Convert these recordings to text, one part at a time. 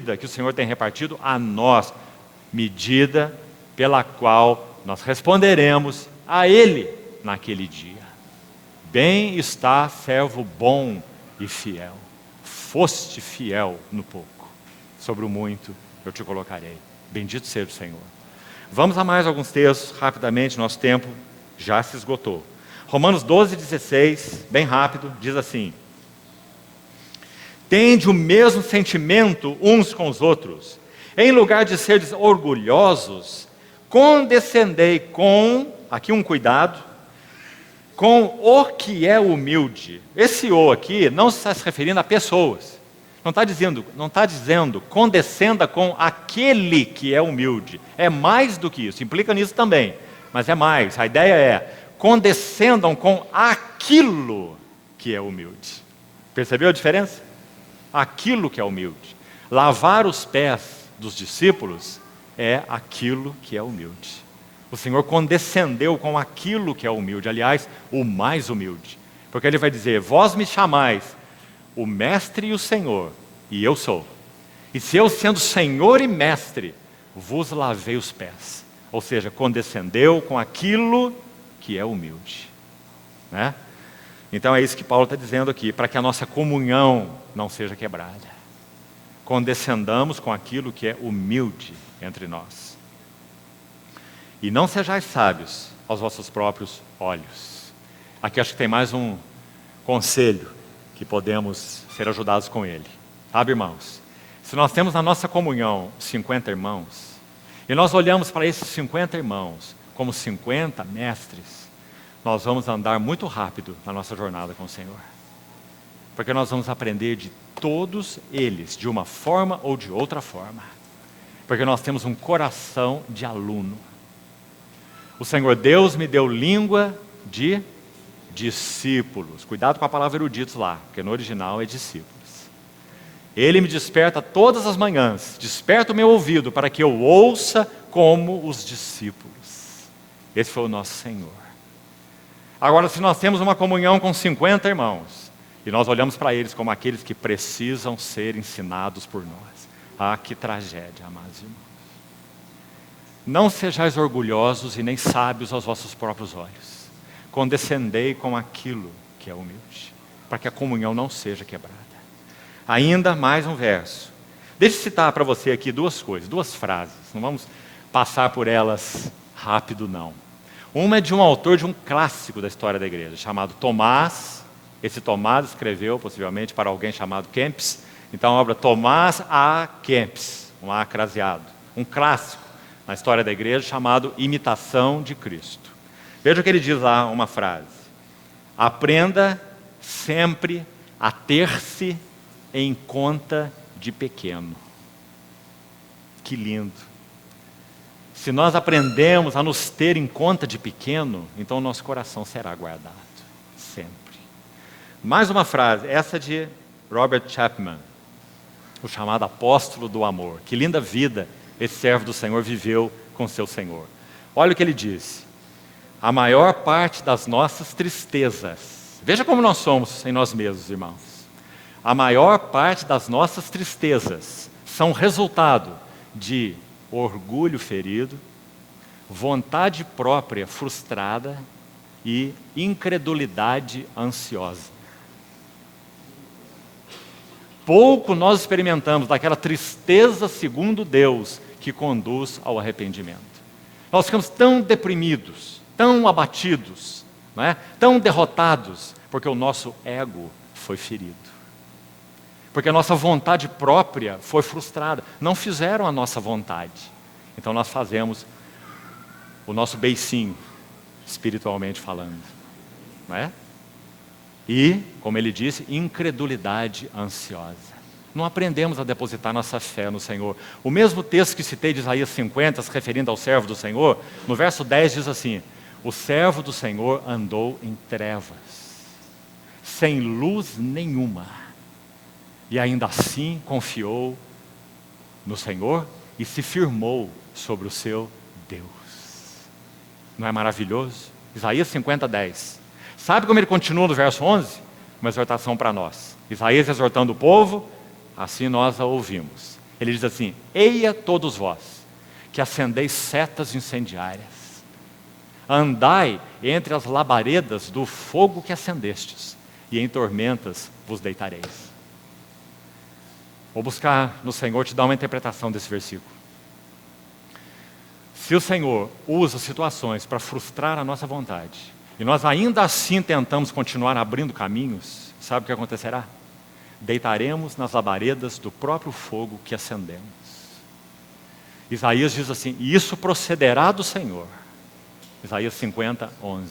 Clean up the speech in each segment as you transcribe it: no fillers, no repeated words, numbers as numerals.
medida que o Senhor tem repartido a nós, medida pela qual nós responderemos a Ele naquele dia. Bem está, servo bom e fiel. Foste fiel no pouco, sobre o muito eu te colocarei. Bendito seja o Senhor. Vamos a mais alguns textos, rapidamente, nosso tempo já se esgotou. Romanos 12:16, bem rápido, diz assim: tende o mesmo sentimento uns com os outros. Em lugar de seres orgulhosos, condescendei com, aqui um cuidado, com o que é humilde. Esse o aqui não está se referindo a pessoas. Não está dizendo condescenda com aquele que é humilde. É mais do que isso, implica nisso também. Mas é mais, a ideia é condescendam com aquilo que é humilde. Percebeu a diferença? Aquilo que é humilde. Lavar os pés dos discípulos é aquilo que é humilde. O Senhor condescendeu com aquilo que é humilde, aliás, o mais humilde. Porque Ele vai dizer, vós me chamais o Mestre e o Senhor, e eu sou. E se eu, sendo Senhor e Mestre, vos lavei os pés. Ou seja, condescendeu com aquilo que é humilde. Né? Então é isso que Paulo está dizendo aqui, para que a nossa comunhão não seja quebrada. Condescendamos com aquilo que é humilde entre nós. E não sejais sábios aos vossos próprios olhos. Aqui acho que tem mais um conselho que podemos ser ajudados com ele. Sabe, irmãos? Se nós temos na nossa comunhão 50 irmãos, e nós olhamos para esses 50 irmãos como 50 mestres, nós vamos andar muito rápido na nossa jornada com o Senhor. Porque nós vamos aprender de todos eles, de uma forma ou de outra forma. Porque nós temos um coração de aluno. O Senhor Deus me deu língua de discípulos. Cuidado com a palavra eruditos lá, porque no original é discípulos. Ele me desperta todas as manhãs, desperta o meu ouvido para que eu ouça como os discípulos. Esse foi o nosso Senhor. Agora, se nós temos uma comunhão com 50 irmãos, e nós olhamos para eles como aqueles que precisam ser ensinados por nós. Ah, que tragédia, amados irmãos. Não sejais orgulhosos e nem sábios aos vossos próprios olhos. Condescendei com aquilo que é humilde, para que a comunhão não seja quebrada. Ainda mais um verso. Deixa eu citar para você aqui duas coisas, duas frases. Não vamos passar por elas rápido, não. Uma é de um autor de um clássico da história da igreja, chamado Tomás. Esse Tomás escreveu, possivelmente, para alguém chamado Kempis. Então, a obra Tomás A. Kempis, um A craseado. Um clássico na história da igreja, chamado Imitação de Cristo. Veja o que ele diz lá, uma frase. Aprenda sempre a ter-se em conta de pequeno. Que lindo. Se nós aprendemos a nos ter em conta de pequeno, então o nosso coração será guardado. Sempre. Mais uma frase, essa de Robert Chapman, o chamado apóstolo do amor. Que linda vida esse servo do Senhor viveu com seu Senhor. Olha o que ele diz. A maior parte das nossas tristezas, veja como nós somos em nós mesmos, irmãos. A maior parte das nossas tristezas são resultado de orgulho ferido, vontade própria frustrada e incredulidade ansiosa. Pouco nós experimentamos daquela tristeza segundo Deus que conduz ao arrependimento. Nós ficamos tão deprimidos, tão abatidos, não é? Tão derrotados, porque o nosso ego foi ferido. Porque a nossa vontade própria foi frustrada. Não fizeram a nossa vontade. Então nós fazemos o nosso beicinho, espiritualmente falando. Não é? E, como ele disse, incredulidade ansiosa. Não aprendemos a depositar nossa fé no Senhor. O mesmo texto que citei de Isaías 50, se referindo ao servo do Senhor, no verso 10 diz assim, o servo do Senhor andou em trevas, sem luz nenhuma, e ainda assim confiou no Senhor e se firmou sobre o seu Deus. Não é maravilhoso? Isaías 50, 10. Sabe como ele continua no verso 11? Uma exortação para nós. Isaías exortando o povo, assim nós a ouvimos. Ele diz assim: eia todos vós, que acendeis setas incendiárias, andai entre as labaredas do fogo que acendestes, e em tormentas vos deitareis. Vou buscar no Senhor te dar uma interpretação desse versículo. Se o Senhor usa situações para frustrar a nossa vontade, e nós ainda assim tentamos continuar abrindo caminhos, sabe o que acontecerá? Deitaremos nas labaredas do próprio fogo que acendemos. Isaías diz assim: e isso procederá do Senhor. Isaías 50, 11.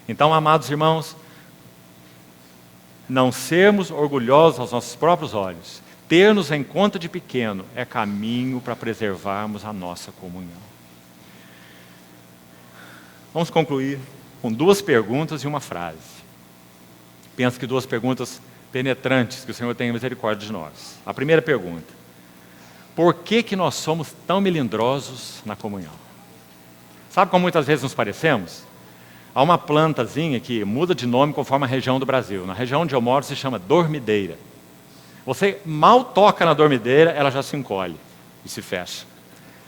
Então, amados irmãos, não sermos orgulhosos aos nossos próprios olhos, ter-nos em conta de pequeno, é caminho para preservarmos a nossa comunhão. Vamos concluir com 2 perguntas e uma frase. Penso que 2 perguntas penetrantes, que o Senhor tenha misericórdia de nós. A primeira pergunta: por que nós somos tão melindrosos na comunhão? Sabe como muitas vezes nos parecemos? Há uma plantazinha que muda de nome conforme a região do Brasil. Na região onde eu moro se chama dormideira. Você mal toca na dormideira, ela já se encolhe e se fecha.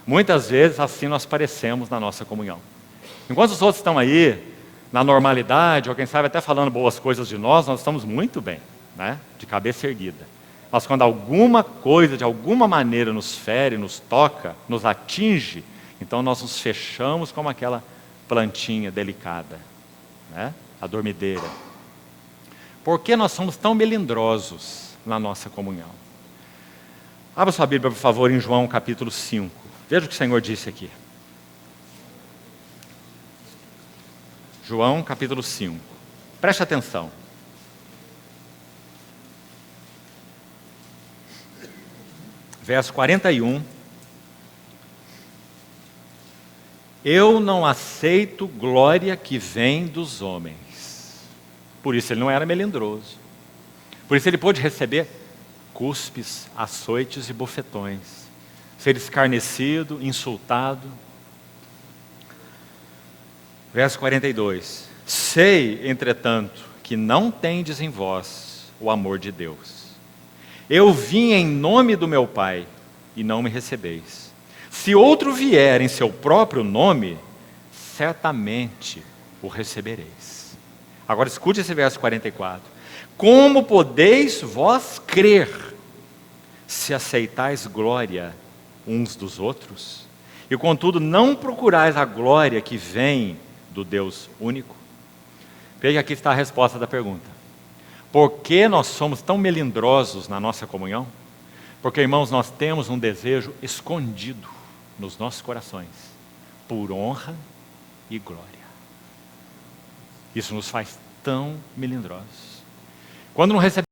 Muitas vezes assim nós parecemos na nossa comunhão. Enquanto os outros estão aí, na normalidade, ou quem sabe até falando boas coisas de nós estamos muito bem, né? De cabeça erguida. Mas quando alguma coisa, de alguma maneira, nos fere, nos toca, nos atinge, então nós nos fechamos como aquela plantinha delicada, né? A dormideira. Por que nós somos tão melindrosos na nossa comunhão? Abra sua Bíblia, por favor, em João capítulo 5. Veja o que o Senhor disse aqui. João capítulo 5. Preste atenção. Verso 41. Eu não aceito glória que vem dos homens. Por isso ele não era melindroso. Por isso ele pôde receber cuspes, açoites e bofetões. Ser escarnecido, insultado. Verso 42. Sei, entretanto, que não tendes em vós o amor de Deus. Eu vim em nome do meu Pai, e não me recebeis. Se outro vier em seu próprio nome, certamente o recebereis. Agora escute esse verso 44. Como podeis vós crer, se aceitais glória uns dos outros, e contudo não procurais a glória que vem do Deus único? Veja, aqui está a resposta da pergunta. Por que nós somos tão melindrosos na nossa comunhão? Porque, irmãos, nós temos um desejo escondido nos nossos corações, por honra e glória. Isso nos faz tão melindrosos. Quando não recebemos